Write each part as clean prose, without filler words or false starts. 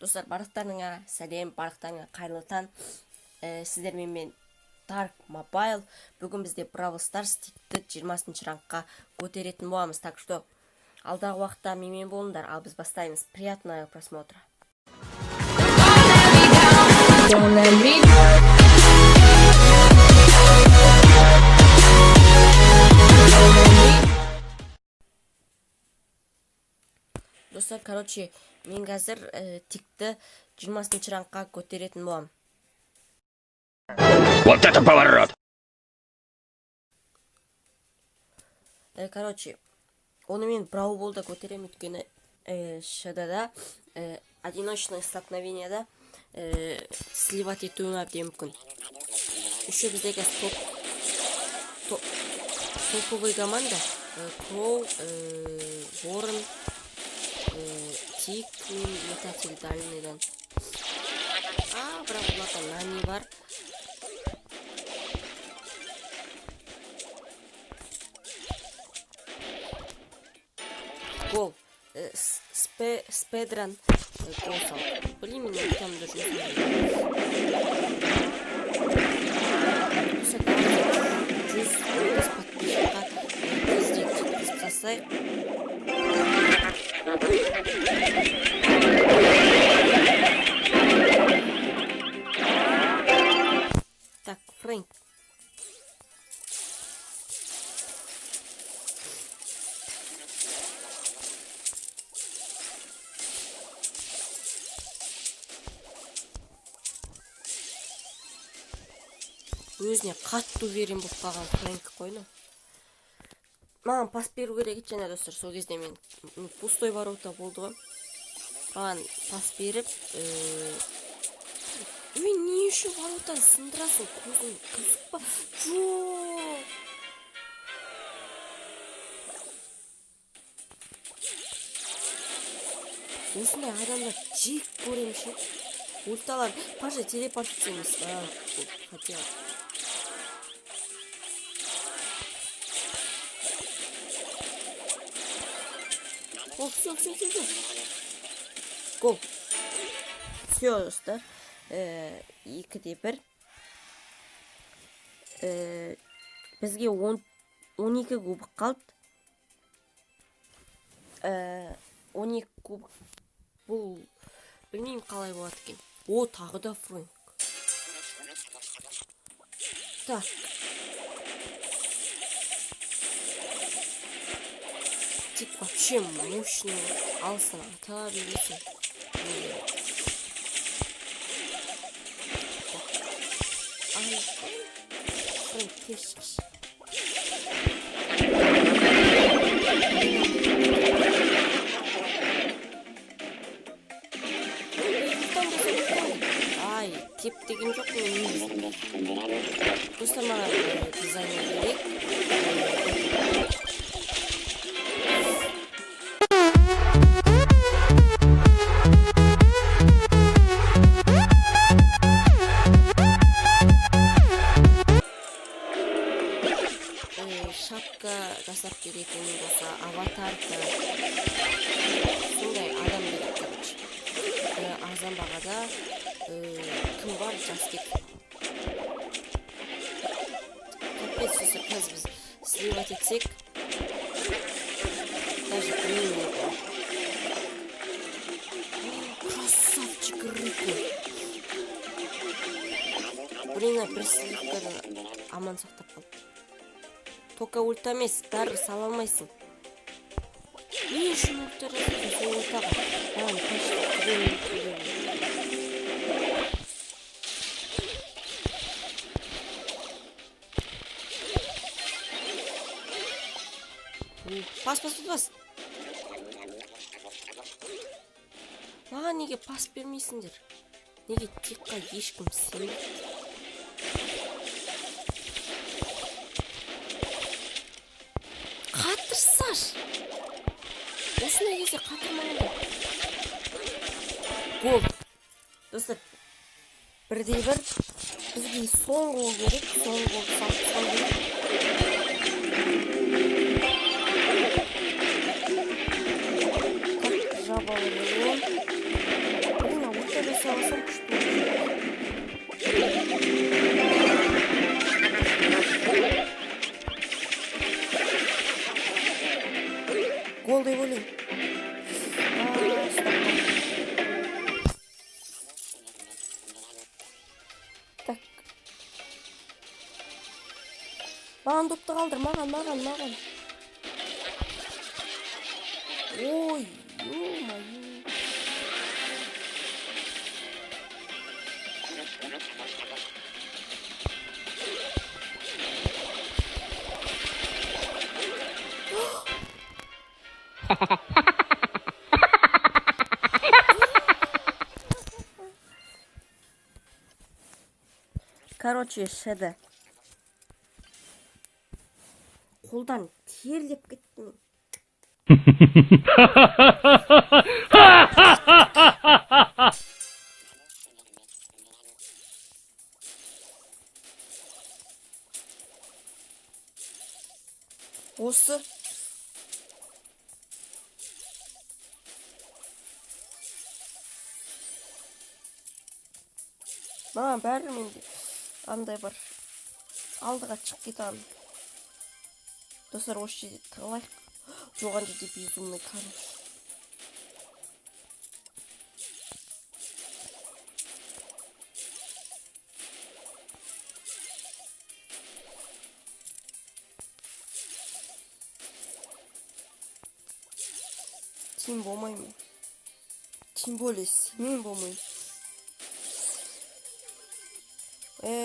Достар, барлықтарыңа сәлем, барлықтарыңа қайырлы таң. Сіздермен мен Dark Mobile. Бүгін бізде Brawl Stars тикті 20-ші рангқа көтеретін боламыз. Так что алдағы уақытта менімен болыңдар, ал біз бастаймыз. Приятного просмотра. Достар, короче, мен қазір тикті 20-ші рангқа көтеретін боламын. Вот это поворот! Короче, оны мен Brawl Ball'да көтеремін, өйткені ШД-да одиночное столкновениеда сливать етуім әбден мүмкін. Еще біздегі топовый команда Кроу, Ворон, Тик мен метатель дальныйдан. Бірақ бұларда Нани бар. Гол. Спедран гол сал. Блин, меня там даже не знаю. Жүз подписчикқа тезірек подписаться. Так, Фрэнк. Өзіне қатты уверен болып қалған Фрэнк қойны. Маған пас беру керек екен, достар. Сол кезде мен пустой ворота болды ғой. Маған пас беріп, не еще воротаны сындырасың, көзің қызық па? Жоқ. Осындай адамдар жек көремін ше. Ульталар, пожалуйста, телепорт етеміз. Хотела. О, все. Гол. Все, достар. 2-1. Бізге 12 кубок қалды. 12 кубок. Бұл білмеймін қалай болады екен. О, тағы да Фрэнк. Так. Тик вообще мощный. Алсын ата бересің. Ай, Фрэнк тез шықшы. Теп деген жоқ мен. Достар, маған дизайнер керек. Шапка жасап беретін болса, аватарка. Сондай адам керек, короче. Арзан бағада кім бар, жас кет. Капец, сөзір, қазір біз сливать етсек, даже білмеймін не бар. Красавчик Рыко. Блин, бір сливканы аман сақтап қалды. Тока ульта емес, бәрі сала алмайсың. Не үшін ульта жасайсың, сол ультаға? Пас. Маған неге пас бермейсіңдер? Неге текқа ешкім сенбейді? Қатырсаш! Осындай кезде қатырмағанда. Гол. Достар, 1-1. Бізге соңғы гол керек. Соңғы гол салып керек. Жабалы салсам күшті olur. Гол деп ойлаймын. Так. Маған допты қалдыр, маған. Ой, ё-моё. Короче, шеде. Қолдан терлеп кеттім. Осы. Маған бәрі менде андай бар. Алдыға шығып кетамын. Достар, осы жерде тығылайық. Жоған жерде безумный хорош. Тем болмаймын. Тем более сенен болмаймын.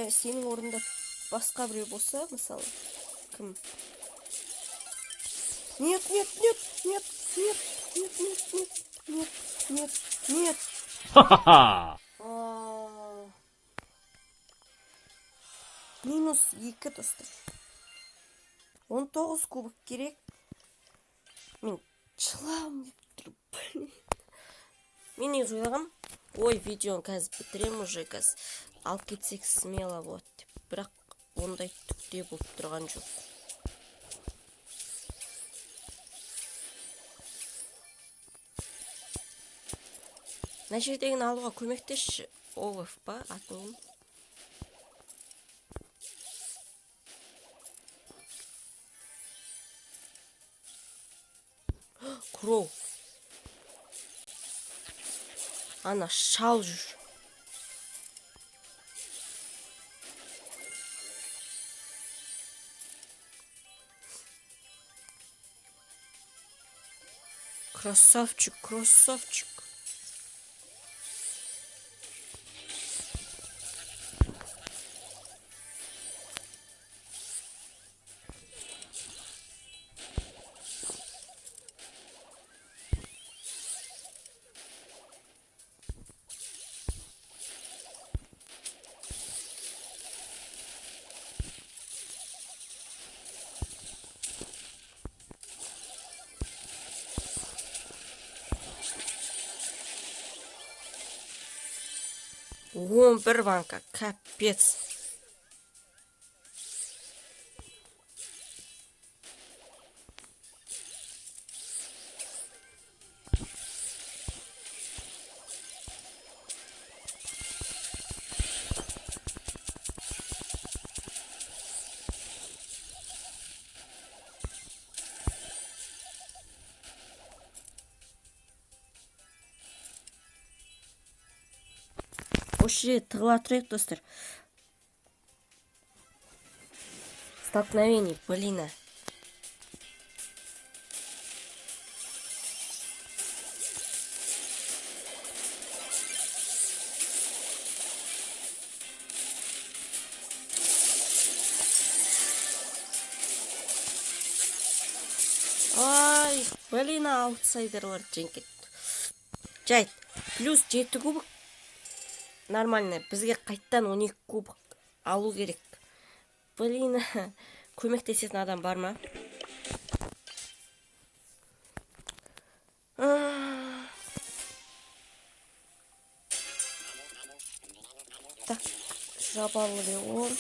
Сенің орында басқа біреу болса, мысалы, кім? Нет. Минус 2 достар. 19 кубок керек. Мен жылам деп тұрып. Мен негізі ойлағам, ой, видеоны қазір бітірем уже, қазір алып кетсек смело болады деп. Бірақ ондай түкте болып тұрған жоқ. Мына жердегіні алуға көмектесші. Олаф па атың? Кроу. Ана шал жүр. Красавчик. Бір банка, капец. Осы жерде тығыла тұрайық, достар. Столкновение, блин. Ай, блин, аутсайдерлар жеңкет. Жайт, плюс 7 кубок. Нормально, бізге қайттан 12 кубок алу керек. Блин, көмектесетін адам бар ма? Так, жабалы Леон.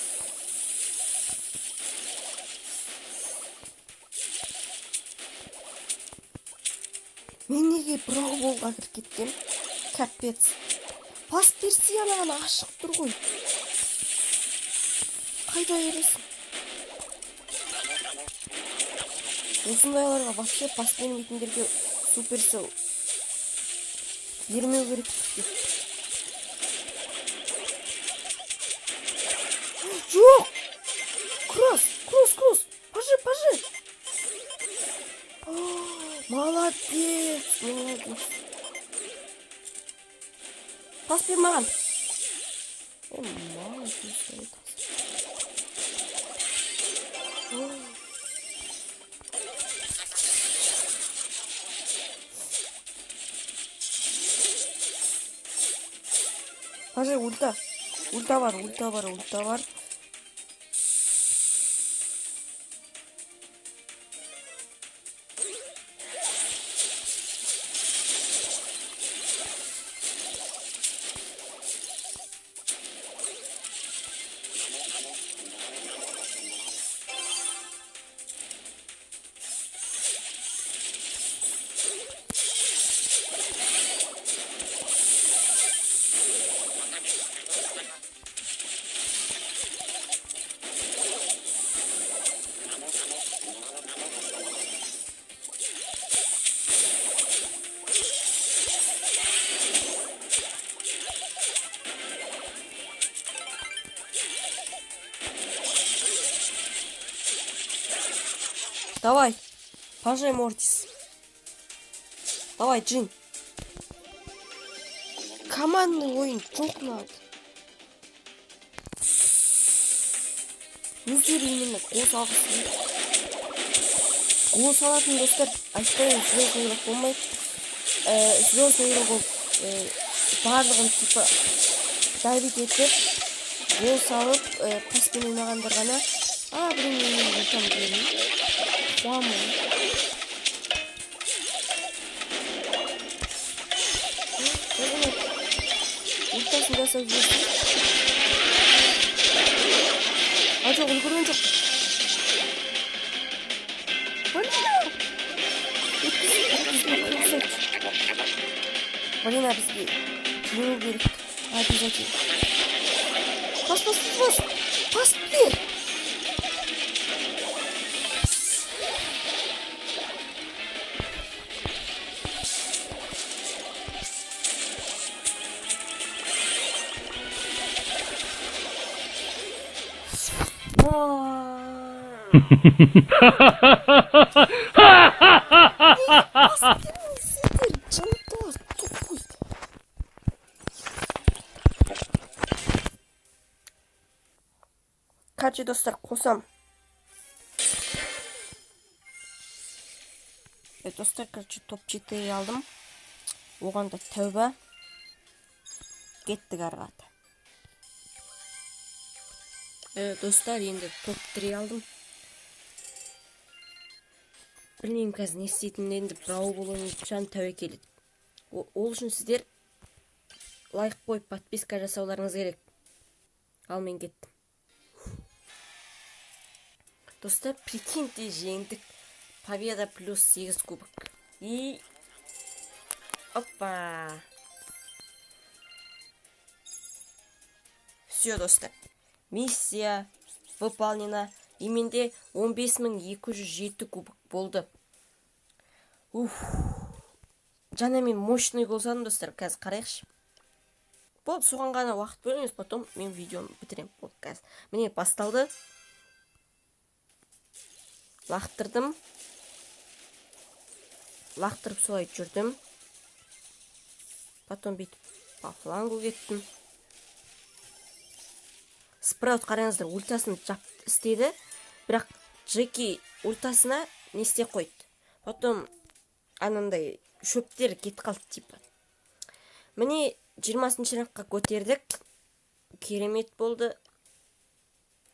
Мен неге брауболға кіріп кеттім? Капец. Пас берсе анаған ашық тұр ғой. Қайда бересің? Осындайларға вообще пас бермейтіндерге Суперсел бермеу керек деп. Жоқ! Кросс! Пажи! Молодец! Пас бер маған. Молодец. Пажи, ульта бар. Давай, пожай, Мортис. Давай, Джин. Командный ойын жоқ надо. Өздері именно гол салатын достар, айтпайын звездный игрок болмайды. Звездный игрок ол барлығын типа давить етіп, гол салып, паспен ойнағандар ғана. Блин, мен там берейін. Қуамын. Ортасын жасап жүрсің. Жоқ, үлгірген жоқ. Блин, бізге жеңу керек. Обязательно. Пас бер. Короче, достар, қосам. Достар, короче, топ 4 алдым. Оғанда тәуба. Кеттік арғаты. Достар, енді топ 3 алдым. Білмеймін қазір не істейтінін, енді брау болуын жан тәуекел ет. Ол үшін сіздер лайк қойып подписка жасауларыңыз керек. Ал мен кеттім. Достар, прикиньте, жеңдік. Победа плюс 8 кубок. И... Опа! Все, достар. Миссия выполнена. И менде 15207 кубок болды. Жана мен мощный болсам, достар, қазір қарайықшы. Болды, соған ғана уақыт бөліңіз, потом мен видеоны бітірем. Болды, қазір. Міне басталды. Лақтырдым. Лақтырып солай жүрдім. Потом бүйтіп по флангу кеттім. Спраут, қараңыздар, ультасын істеді. Бірақ Джеки ультасына не істеп қойды. Потом анандай шөптер кетіп қалды типа. Міне 20-шы рангқа көтердік. Керемет болды.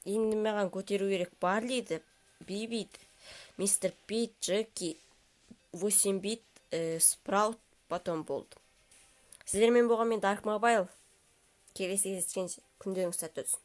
Енді маған көтеру керек. Барлиді, Бибит, Мистер Пит, Джеки, 8 бит, Спраут, потом болды. Сіздермен болған мен Dark Mobile. Келесі кездескенше күндеріңіз сәтті өтсін.